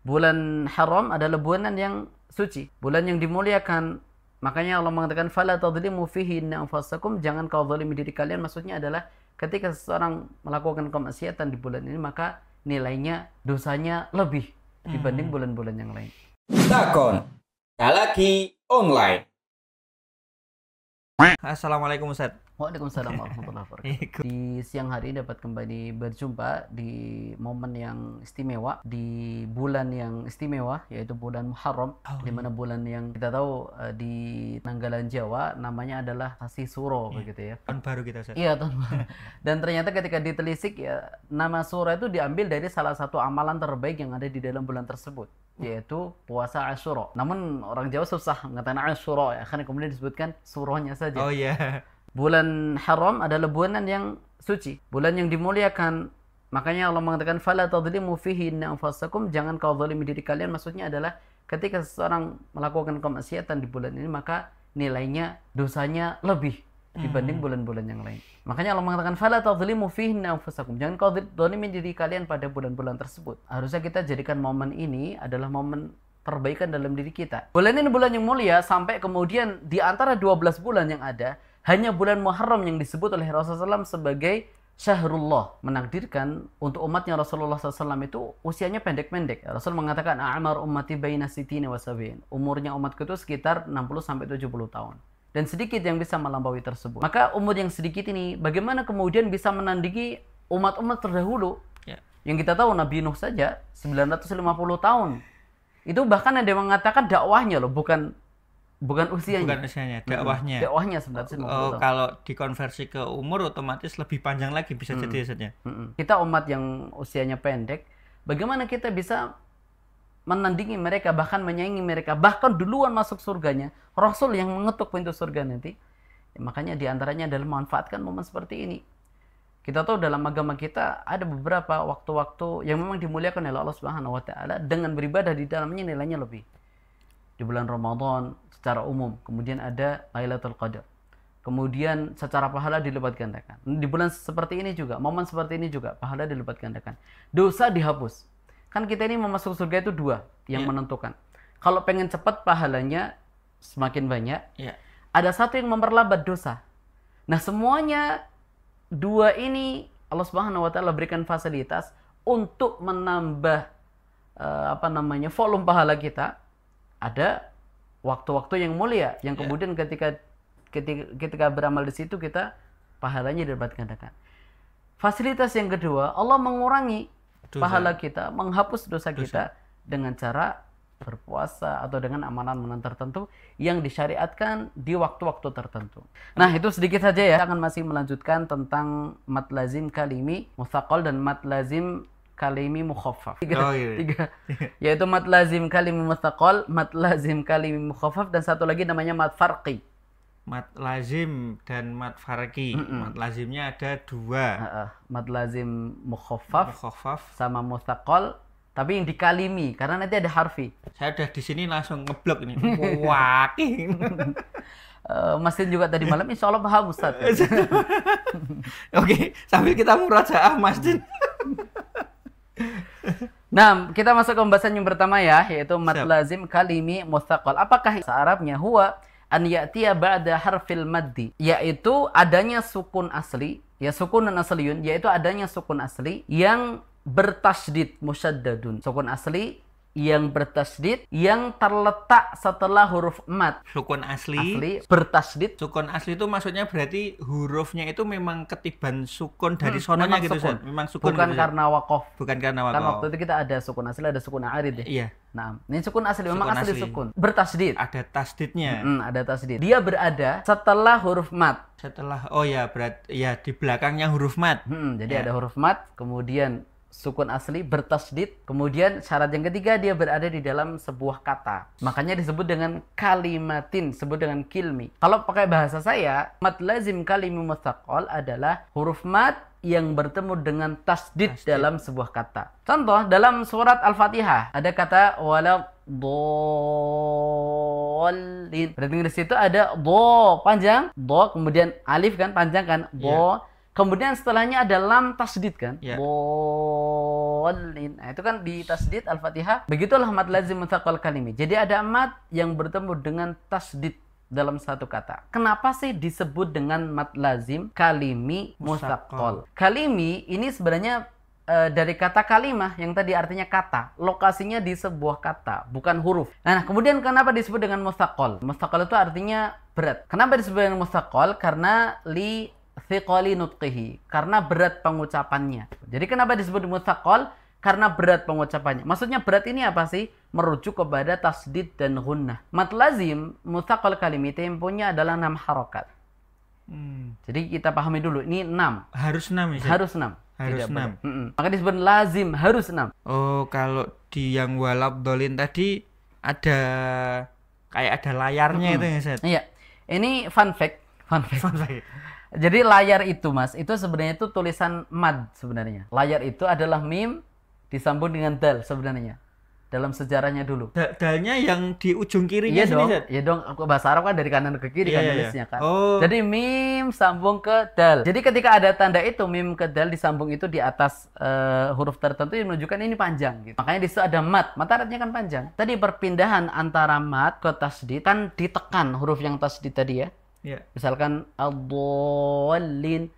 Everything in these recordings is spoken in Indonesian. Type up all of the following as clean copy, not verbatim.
Bulan haram adalah bulan yang suci, bulan yang dimuliakan. Makanya Allah mengatakan fala tadhlimu fihi anfusakum, jangan kau zalimi diri kalian. Maksudnya adalah ketika seseorang melakukan kemaksiatan di bulan ini, maka nilainya, dosanya lebih dibanding bulan-bulan yang lain. Takon lagi online. Assalamualaikum Ustaz. Waalaikumsalam warahmatullahi wabarakatuh. Di siang hari dapat kembali berjumpa di momen yang istimewa, di bulan yang istimewa, yaitu bulan Muharram, di mana bulan yang kita tahu di Nanggalan Jawa namanya adalah Sasi Suro, begitu ya. Tahun baru kita, Ustaz. Iya, tahun baru. Dan ternyata ketika ditelisik ya, nama Suro itu diambil dari salah satu amalan terbaik yang ada di dalam bulan tersebut, yaitu puasa Asyura. Namun orang Jawa susah mengatakan Asyura ya, karena kemudian disebutkan surohnya saja. Oh iya. Bulan haram adalah bulan yang suci, bulan yang dimuliakan. Makanya Allah mengatakan fala tadhlimu fihi anfusakum, jangan kau zalimi diri kalian. Maksudnya adalah ketika seseorang melakukan kemaksiatan di bulan ini, maka nilainya, dosanya lebih dibanding bulan-bulan yang lain. Makanya Allah mengatakan fala tadhlimu fihi anfusakum, jangan kau zalimi diri kalian pada bulan-bulan tersebut. Harusnya kita jadikan momen ini adalah momen perbaikan dalam diri kita. Bulan ini bulan yang mulia, sampai kemudian di antara 12 bulan yang ada, hanya bulan Muharram yang disebut oleh Rasulullah SAW sebagai Syahrullah, menakdirkan untuk umatnya Rasulullah SAW itu usianya pendek-pendek. Rasul mengatakan a'mar ummati baina sittina wa sab'in, umurnya umatku itu sekitar 60-70 tahun. Dan sedikit yang bisa melampaui tersebut. Maka umur yang sedikit ini, bagaimana kemudian bisa menandingi umat-umat terdahulu? Ya. Yang kita tahu Nabi Nuh saja 950 tahun. Itu bahkan ada yang mengatakan dakwahnya loh, bukan usianya. Bukan usianya, dakwahnya. Dakwahnya 950 tahun. Kalau dikonversi ke umur otomatis lebih panjang lagi bisa jadi Ustaznya. Kita umat yang usianya pendek, bagaimana kita bisa menandingi mereka, bahkan menyaingi mereka, bahkan duluan masuk surganya, Rasul yang mengetuk pintu surga nanti. Ya, makanya diantaranya adalah memanfaatkan momen seperti ini. Kita tahu dalam agama kita ada beberapa waktu-waktu yang memang dimuliakan oleh Allah Subhanahu wa taala, dengan beribadah di dalamnya nilainya lebih. Di bulan Ramadan secara umum, kemudian ada Lailatul Qadar. Kemudian secara pahala dilipat gandakan. Di bulan seperti ini juga, momen seperti ini juga pahala dilipat gandakan. Dosa dihapus. Kan kita ini mau masuk surga itu dua yang menentukan. Kalau pengen cepat pahalanya semakin banyak, ada satu yang memperlambat dosa. Nah, semuanya dua ini Allah Subhanahu wa taala berikan fasilitas untuk menambah volume pahala kita. Ada waktu-waktu yang mulia yang kemudian ketika beramal di situ kita pahalanya dilipat gandakan. Fasilitas yang kedua, Allah mengurangi pahala kita, menghapus dosa kita dengan cara berpuasa atau dengan amalan-amalan tertentu yang disyariatkan di waktu-waktu tertentu. Nah, itu sedikit saja ya. Kita akan masih melanjutkan tentang mat lazim kalimi mutsaqal dan mat lazim kalimi mukhaffaf. Tiga. Yaitu mat lazim kalimi mutsaqal, mat lazim kalimi mukhaffaf, dan satu lagi namanya mat farqi. Mat lazim dan mat farqi. Mat lazimnya ada dua. Mat lazim mukhaffaf sama mutsaqal, tapi yang dikalimi karena nanti ada harfi. Saya udah di sini langsung ngeblok ini. Wakil. Mastin juga tadi malam insya Allah paham Ustaz. Oke, sambil kita murajaah Mastin. Nah, kita masuk ke pembahasan yang pertama ya, yaitu mat lazim kalimi mutsaqal. Apakah bahasa Arabnya? Huwa an ya'tiya ba'da harfil maddi, yaitu adanya sukun asli, ya sukunun asliyun, yaitu adanya sukun asli yang bertasydid musyaddadun. Sukun asli yang bertasydid yang terletak setelah huruf mat. Sukun asli bertasydid. Sukun asli itu maksudnya berarti hurufnya itu memang ketiban sukun dari sononya gitu, Ustaz. Memang sukun. Bukan gitu, karena waqaf. Bukan karena waqaf. Kan waktu itu kita ada sukun asli, ada sukun arid ya. Iya. Nah, ini sukun asli, memang sukun asli sukun. Bertasydid. Ada tasdidnya. Ada tasdid. Dia berada setelah huruf mat. Setelah, di belakangnya huruf mat. Jadi ada huruf mat, kemudian sukun asli bertasydid, kemudian syarat yang ketiga dia berada di dalam sebuah kata. Makanya disebut dengan kalimatin, disebut dengan kilmi. Kalau pakai bahasa saya, mat lazim kalimi mutsaqal adalah huruf mat yang bertemu dengan tasydid dalam sebuah kata. Contoh dalam surat Al-Fatihah ada kata waladdallin. Berarti di situ ada do panjang, do kemudian alif kan panjang kan, do. Kemudian setelahnya ada lam tasydid kan, dhalin. Nah, itu kan di tasdid Al-Fatihah. Begitulah mad lazim mutsaqal kalimi. Jadi ada mad yang bertemu dengan tasdid dalam satu kata. Kenapa sih disebut dengan mad lazim kalimi mutsaqal? Kalimi ini sebenarnya dari kata kalimah yang tadi artinya kata. Lokasinya di sebuah kata, bukan huruf. Nah, kemudian kenapa disebut dengan mutsaqal? Mutsaqal itu artinya berat. Kenapa disebut dengan mutsaqal? Karena li thiqali nutqihi, karena berat pengucapannya. Jadi kenapa disebut mutsaqal? Karena berat pengucapannya. Maksudnya berat ini apa sih? Merujuk kepada tasdid dan gunnah. Mad lazim mutsaqal kalimi temponya adalah 6 harokat. Jadi kita pahami dulu, ini 6. Harus 6 ya? Harus 6. Harus 6. Maka disebut lazim, harus 6. Oh, kalau di yang walab dolin tadi ada kayak ada layarnya itu ya, Set? Iya. Ini fun fact. Jadi layar itu, Mas, itu sebenarnya itu tulisan mad sebenarnya. Layar itu adalah mim disambung dengan dal sebenarnya. Dalam sejarahnya dulu. Dalnya yang di ujung kirinya Iya sini, dong. Set? Iya dong. Bahasa Arab kan dari kanan ke kiri kan nulisnya kan. Oh. Jadi mim sambung ke dal. Jadi ketika ada tanda itu mim ke dal disambung itu di atas huruf tertentu yang menunjukkan ini panjang gitu. Makanya di situ ada mad. Mad artinya kan panjang. Tadi perpindahan antara mad ke tasdid kan ditekan huruf yang tasdid tadi ya. Iya. Misalkan ad-dhalin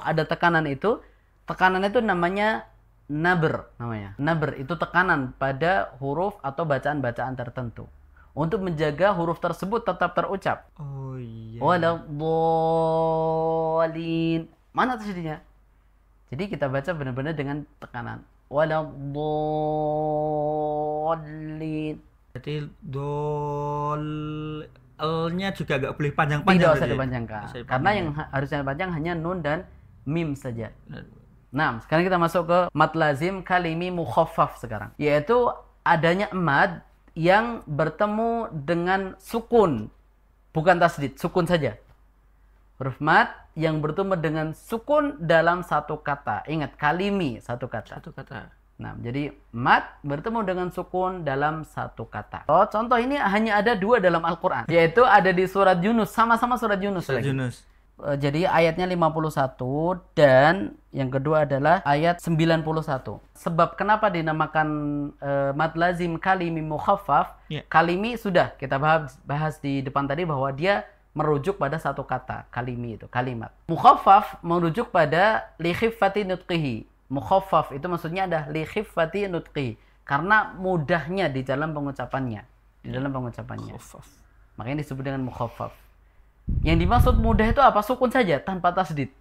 ada tekanan itu. Tekanan itu namanya nabr namanya. Nabr itu tekanan pada huruf atau bacaan-bacaan tertentu untuk menjaga huruf tersebut tetap terucap. Oh iya. Waladhdallin. Mana tasdidnya? Jadi kita baca benar-benar dengan tekanan. Waladhdallin. Berarti L-nya juga nggak boleh panjang-panjang. Tidak usah dipanjangkan. Karena yang harusnya panjang hanya nun dan mim saja. Nah, sekarang kita masuk ke mad lazim kalimi mukhaffaf sekarang. Yaitu adanya mad yang bertemu dengan sukun. Bukan tasdid, sukun saja. Huruf mad yang bertemu dengan sukun dalam satu kata. Ingat, kalimi satu kata. Satu kata. Nah, jadi mad bertemu dengan sukun dalam satu kata. Oh, contoh ini hanya ada 2 dalam Al-Quran. Yaitu ada di surat Yunus. Sama-sama surat Yunus Surat lagi. Yunus. Jadi ayatnya 51 dan yang kedua adalah ayat 91. Sebab kenapa dinamakan mad lazim kalimi mukhaffaf? Yeah. Kalimi sudah kita bahas di depan tadi bahwa dia merujuk pada satu kata, kalimi itu, kalimat. Mukhaffaf merujuk pada li khiffati nutqihi. Mukhaffaf itu maksudnya ada li khiffati nutqihi karena mudahnya di dalam pengucapannya, Mukhaffaf. Makanya disebut dengan mukhaffaf. Yang dimaksud mudah itu apa? Sukun saja tanpa tasdid.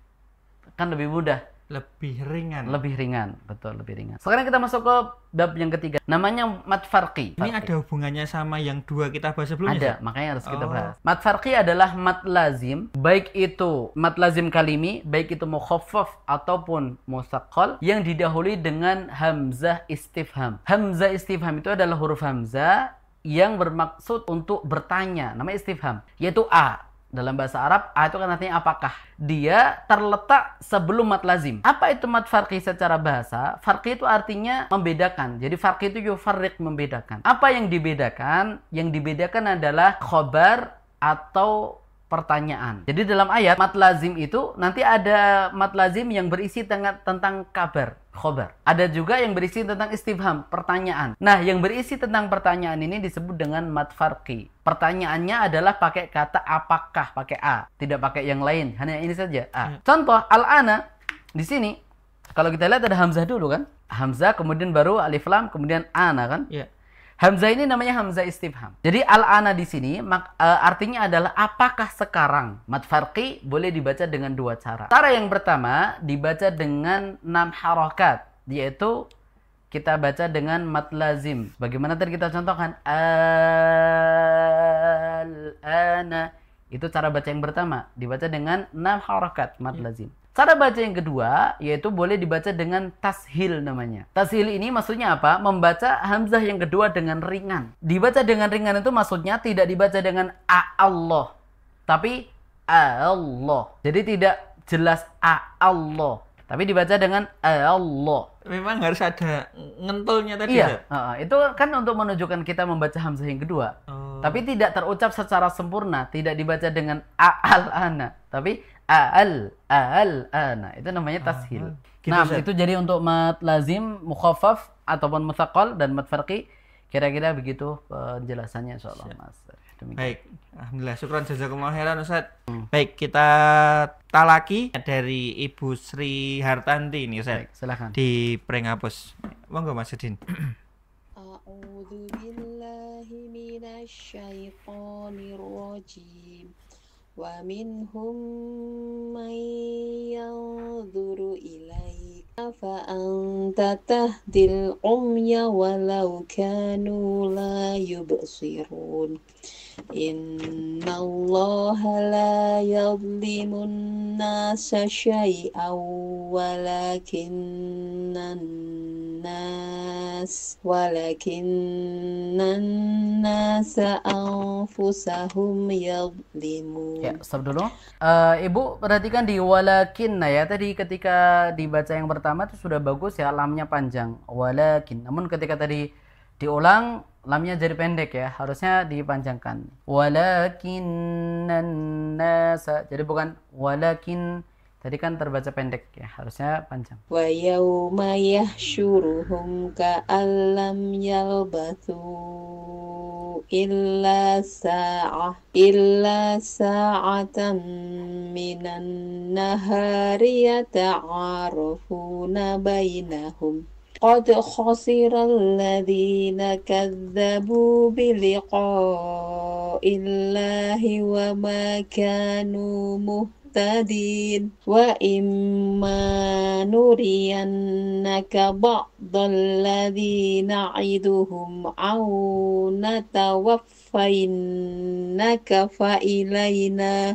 Kan lebih mudah. Lebih ringan. Lebih ringan. Betul, lebih ringan. Sekarang kita masuk ke bab yang ketiga. Namanya mad farqi. Ini ada hubungannya sama yang 2 kita bahas sebelumnya? Ada, Set? makanya harus kita bahas. Mad farqi adalah mad lazim, baik itu mad lazim kalimi, baik itu mukhaffaf ataupun mutsaqal yang didahului dengan hamzah istifham. Hamzah istifham itu adalah huruf hamzah yang bermaksud untuk bertanya, namanya istifham, yaitu a. Dalam bahasa Arab, a itu kan artinya apakah. Dia terletak sebelum mad lazim. Apa itu mad farqi secara bahasa? Farqi itu artinya membedakan. Jadi farqi itu yufarriq, membedakan. Apa yang dibedakan? Yang dibedakan adalah khobar atau pertanyaan. Jadi dalam ayat mad lazim itu nanti ada mad lazim yang berisi tentang kabar, khobar. Ada juga yang berisi tentang istifham, pertanyaan. Nah, yang berisi tentang pertanyaan ini disebut dengan mad farqi. Pertanyaannya adalah pakai kata apakah, pakai a, tidak pakai yang lain, hanya ini saja a. Contoh al-ana di sini kalau kita lihat ada hamzah dulu kan? Hamzah kemudian baru alif lam kemudian ana kan? Iya. Hamzah ini namanya hamzah istifham. Jadi al-ana di sini artinya adalah apakah sekarang. Mad farqi boleh dibaca dengan 2 cara. Cara yang pertama dibaca dengan 6 harokat, yaitu kita baca dengan mad lazim. Bagaimana tadi kita contohkan? Al-ana. Itu cara baca yang pertama, dibaca dengan 6 harokat mad lazim. Cara baca yang kedua, yaitu boleh dibaca dengan tashil namanya. Tashil ini maksudnya apa? Membaca hamzah yang kedua dengan ringan. Dibaca dengan ringan itu maksudnya tidak dibaca dengan a-Allah, tapi a-Allah. Jadi tidak jelas a-Allah, tapi dibaca dengan a-Allah. Memang harus ada ngentulnya tadi. Iya, itu kan untuk menunjukkan kita membaca hamzah yang kedua. Tapi tidak terucap secara sempurna, tidak dibaca dengan al-ana, tapi Nah, itu namanya tashil. Gitu, Nah, Ustaz. itu jadi untuk mad lazim, mukhaffaf ataupun mutsaqal dan mad farqi. Kira-kira begitu penjelasannya insyaallah, Mas. Demikian. Baik, alhamdulillah, syukran jazakumullah khairan Ustaz. Baik, kita talaki dari Ibu Sri Hartanti ini Ustaz. Baik, silakan. Di Prengapus. Monggo Mas Edin. A'udzu billahi minasy syaithanir rajim. Wa minhum man yanzuru ilaika fa anta tahdil umya walau kanu la yubsirun. Innallaha la yadhlimun nasa syai'an walakinnan nasa anfusahum yadhlimun. Ya, stop dulu. Ibu perhatikan di walakin ya, tadi ketika dibaca yang pertama itu sudah bagus ya, lamnya panjang. Walakin. Namun ketika tadi diulang, lamnya jadi pendek ya, harusnya dipanjangkan. Walakinnan nasa. Jadi bukan walakin. Tadi kan terbaca pendek ya, harusnya panjang. Wa yawma yahsyuruhum ka'an lam yalbathu illa sa'atan minan nahari yata'arafuna bainahum. قد خسر الذين كذبوا بلقاء الله وما كانوا مهتدين وإما نرينك بعض الذي نعدهم أو نتوفينك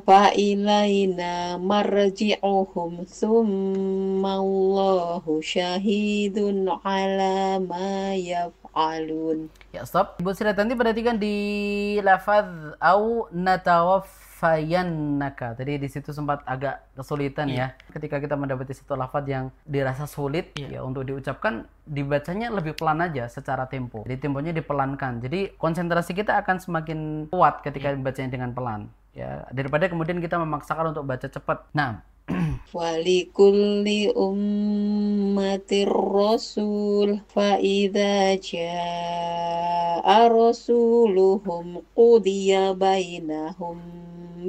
فإلينا مرجعهم ثم الله شهيد على ما يفعلون. Ya, stop. Ibu Sri Tanti perhatikan di lafaz au natawaffayannaka. Tadi di situ sempat agak kesulitan ya. Ketika kita mendapati satu lafaz yang dirasa sulit ya untuk diucapkan, dibacanya lebih pelan aja secara tempo. Jadi temponya dipelankan. Jadi konsentrasi kita akan semakin kuat ketika dibacanya dengan pelan. Ya, daripada kemudian kita memaksakan untuk baca cepat. Nah, walikulli ummatir rasul fa idza jaa rasuluhum qudiya bainahum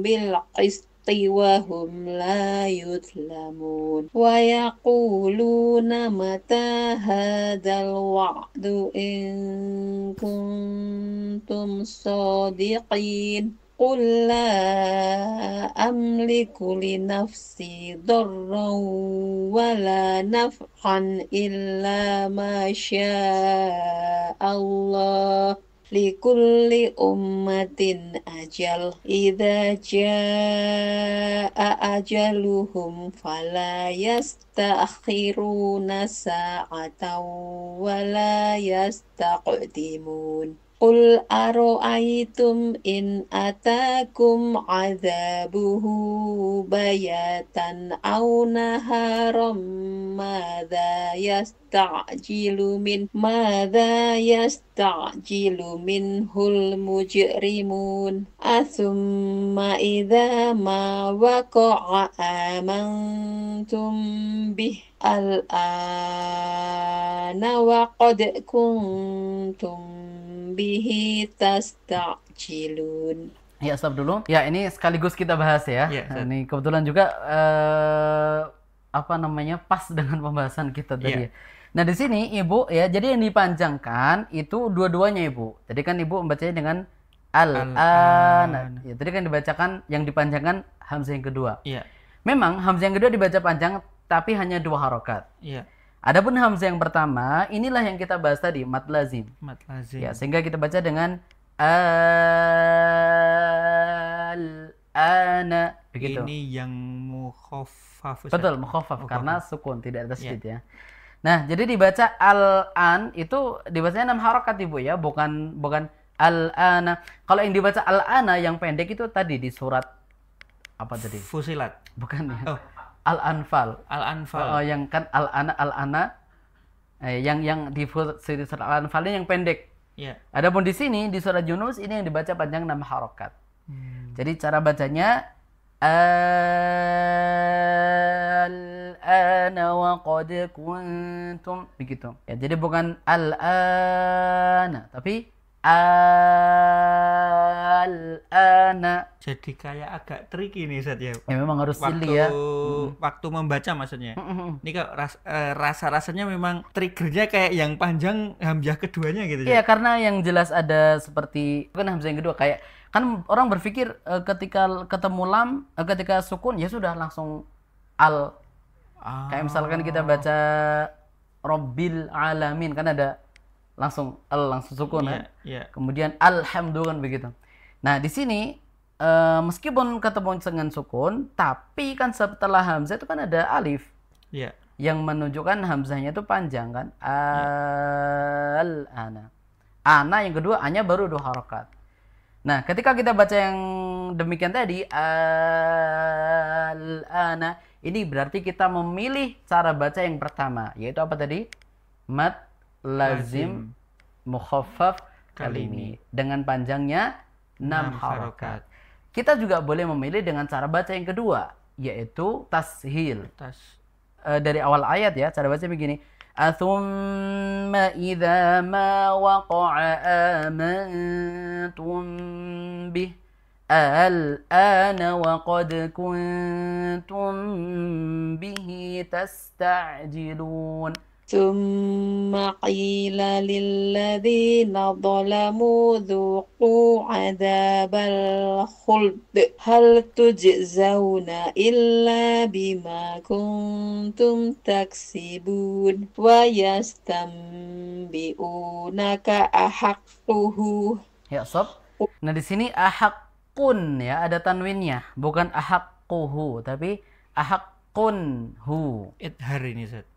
bil qisti wa hum la yuzlamun wa yaquluna mata hadzal wa'du in kuntum shadiqin. قل لا أملك لنفسي ضرا ولا نفعا إلا ما شاء الله لكل أمة أجل إذا جاء أجلهم فلا يستأخرون ساعة ولا يستقدمون. قل أرأيتم إن أتاكم عذابه بياتا أو نهارا ماذا يستعجل منه المجرمون أثم إذا ما وقع آمنتم به الآن وقد كنتم bihi tasta'jilun. ya, stop dulu. Ya, ini sekaligus kita bahas ya. Nah, ini kebetulan juga pas dengan pembahasan kita tadi. Nah, di sini Ibu ya, jadi yang dipanjangkan itu dua-duanya Ibu. Tadi kan Ibu membacanya dengan al-an. Ya, tadi kan dibacakan yang dipanjangkan hamzah yang kedua. Iya. Memang hamzah yang kedua dibaca panjang tapi hanya 2 harokat. Iya. Adapun hamzah yang pertama, inilah yang kita bahas tadi, mad lazim. Mad lazim. Ya, sehingga kita baca dengan al-ana begitu. Ini yang mukhaffaf. Betul, mukhaffaf karena sukun, tidak ada tasydid ya. Nah, jadi dibaca al-an itu dibacanya 6 harokat Ibu ya, bukan al-ana. Kalau yang dibaca al-ana yang pendek itu tadi di surat apa tadi? Fusilat. Bukan ya. Oh. Al-Anfal. Al-Anfal. Yang kan al-ana yang di surat Al-Anfal ini yang pendek. Iya. Adapun di sini di surat Yunus ini yang dibaca panjang 6 harokat. Jadi cara bacanya al-ana wa qad kuntum, begitu. Ya, jadi bukan al-ana, tapi al-ana. Jadi kayak agak tricky nih Ustaz ya. Ya memang harus Waktu silih ya. waktu membaca maksudnya. Ini kok rasa-rasanya memang triggernya kayak yang panjang hamzah keduanya gitu. Iya, karena yang jelas ada seperti kan hamzah yang kedua, kayak kan orang berpikir ketika ketemu lam, ketika sukun ya sudah langsung al. Kayak misalkan kita baca Rabbil Alamin kan ada langsung al, langsung sukun kan. Iya. Kemudian alhamdulillah kan begitu. Nah, di sini meskipun ketemu dengan sukun, tapi kan setelah hamzah itu kan ada alif. Iya. Yang menunjukkan hamzahnya itu panjang kan. Al-ana. Ana yang kedua, A-nya baru 2 harakat. Nah, ketika kita baca yang demikian tadi, al-ana, ini berarti kita memilih cara baca yang pertama, yaitu apa tadi? Mad lazim mukhaffaf kalimi dengan panjangnya 6 harakat. Kita juga boleh memilih dengan cara baca yang kedua, yaitu tashil. Dari awal ayat ya, cara baca begini. Athumma idza ma waqa'a amantum bih al-ana wa qad kuntum bihi tasta'jilun. ثم قيل للذين ظلموا ذوقوا عذاب الخلد هل تجزون إلا بما كنتم تكسبون ويستنبئونك أحقه. Ya, sob. Nah, di sini ahakun ya, ada tanwinnya, bukan ahakkuhu, tapi ahakkunhu. Idhar ini Ustaz.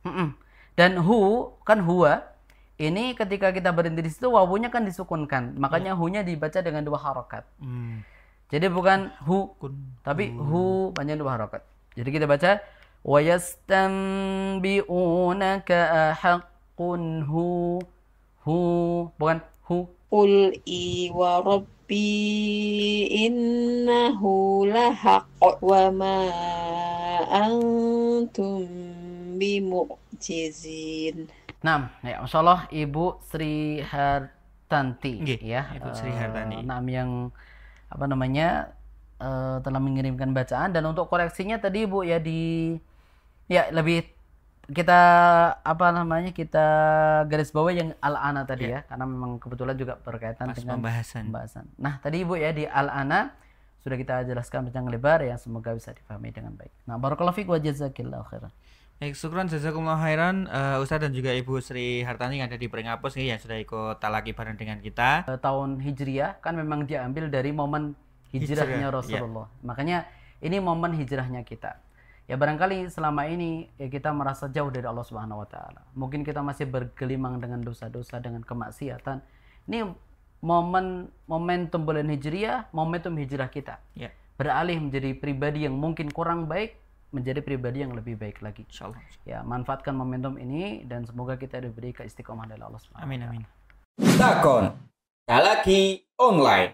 Dan hu kan huwa, ini ketika kita berhenti di situ wawunya kan disukunkan, makanya hunya dibaca dengan 2 harakat. Jadi bukan hu, tapi hu panjang 2 harakat. Jadi kita baca wa yastanbi'unaka ahaqqun hu, bukan hu. Qul i wa rabbi innahu lahaq wa ma antum bimu'jizin. Nah, ya masyaallah Ibu Sri Hartanti ya. Ibu Sri Hartanti. Yang apa namanya telah mengirimkan bacaan, dan untuk koreksinya tadi Ibu ya lebih kita kita garis bawah yang al-ana tadi ya, karena memang kebetulan juga berkaitan dengan pembahasan. Nah, tadi Ibu ya di al-ana sudah kita jelaskan panjang lebar ya, semoga bisa dipahami dengan baik. Nah, barakallahu fiik wa jazakillahu khairan. Baik, syukran jazakumullah khairan Ustadz dan juga Ibu Sri Hartanti yang ada di Pringapus nih, yang sudah ikut talaki bareng dengan kita. Tahun Hijriah kan memang diambil dari momen hijrahnya Rasulullah. Ya. Makanya ini momen hijrahnya kita. Ya barangkali selama ini ya kita merasa jauh dari Allah Subhanahu wa taala. Mungkin kita masih bergelimang dengan dosa-dosa, dengan kemaksiatan. Ini momentum bulan Hijriah, momentum hijrah kita. Ya. Beralih menjadi pribadi yang mungkin kurang baik menjadi pribadi yang lebih baik lagi. Insyaallah. Ya, manfaatkan momentum ini dan semoga kita diberi keistiqomah dari Allah Subhanahu wa taala. Amin amin. Takon Talaki Online.